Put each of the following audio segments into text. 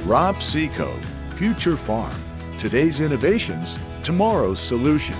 Rob Seco, Future Farm. Today's innovations, tomorrow's solutions.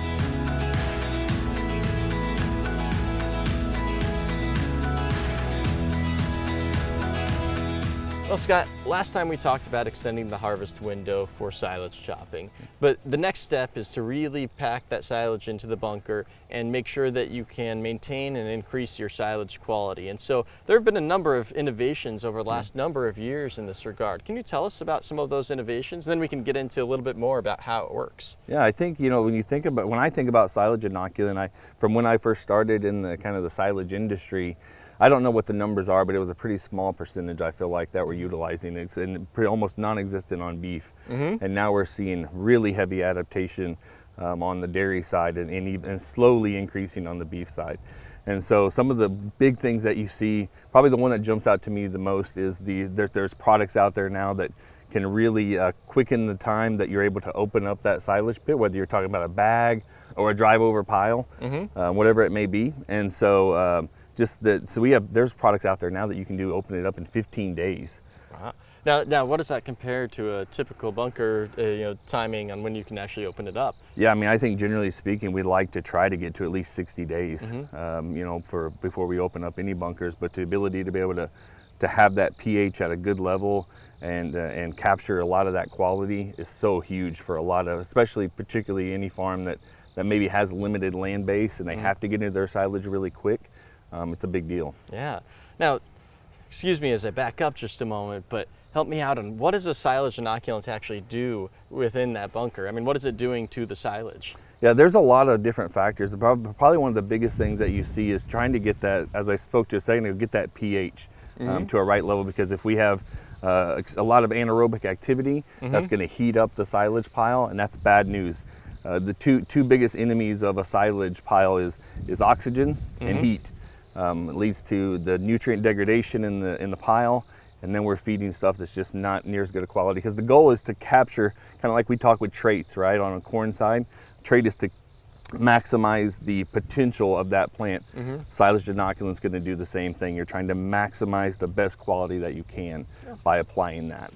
Well, Scott, last time we talked about extending the harvest window for silage chopping, but the next step is to really pack that silage into the bunker and make sure that you can maintain and increase your silage quality. And so there have been a number of innovations over the last number of years in this regard. Can you tell us about some of those innovations? Then we can get into a little bit more about how it works. Yeah, I think, when I think about silage inoculant, from when I first started in the kind of the silage industry, I don't know what the numbers are, but it was a pretty small percentage, I feel like, that we're utilizing. It's almost non-existent on beef. And now we're seeing really heavy adaptation on the dairy side and even slowly increasing on the beef side. And so some of the big things that you see, probably the one that jumps out to me the most is there's products out there now that can really quicken the time that you're able to open up that silage pit, whether you're talking about a bag or a drive over pile, whatever it may be. And so there's products out there now that you can open it up in 15 days. Wow. Now, what does that compare to a typical bunker, timing on when you can actually open it up? Yeah, I think generally speaking, we'd like to try to get to at least 60 days, before we open up any bunkers. But the ability to be able to have that pH at a good level and capture a lot of that quality is so huge for a lot of, particularly any farm that maybe has limited land base and they have to get into their silage really quick. It's a big deal. Yeah. Now, excuse me as I back up just a moment, but help me out on what does a silage inoculant actually do within that bunker? What is it doing to the silage? Yeah, there's a lot of different factors. Probably one of the biggest things that you see is trying to get that, as I spoke to a second ago, get that pH to a right level, because if we have a lot of anaerobic activity, that's going to heat up the silage pile, and that's bad news. The two biggest enemies of a silage pile is oxygen and heat. It leads to the nutrient degradation in the pile, and then we're feeding stuff that's just not near as good a quality, because the goal is to capture, kind of like we talk with traits, right? On a corn side, trait is to maximize the potential of that plant. Silage inoculant's going to do the same thing. You're trying to maximize the best quality that you can by applying that.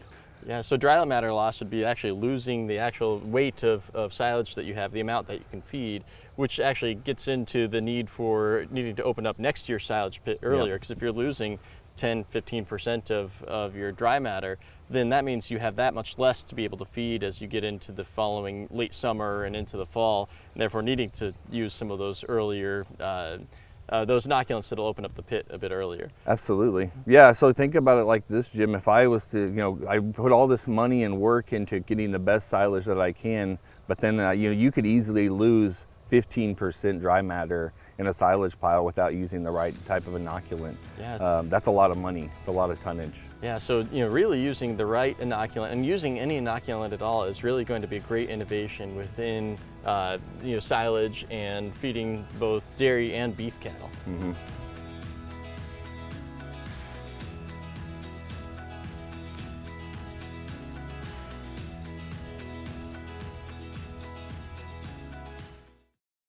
Yeah, so dry matter loss would be actually losing the actual weight of silage that you have, the amount that you can feed, which actually gets into the need for needing to open up next to your silage pit earlier, because if you're losing 10-15% of your dry matter, then that means you have that much less to be able to feed as you get into the following late summer and into the fall, and therefore needing to use some of those earlier those inoculants that'll open up the pit a bit earlier. Absolutely. Yeah, so think about it like this, Jim. If I was to, I put all this money and work into getting the best silage that I can, but then, you could easily lose 15% dry matter in a silage pile without using the right type of inoculant. Yeah. That's a lot of money. It's a lot of tonnage. Yeah, so really using the right inoculant, and using any inoculant at all, is really going to be a great innovation within silage and feeding both dairy and beef cattle.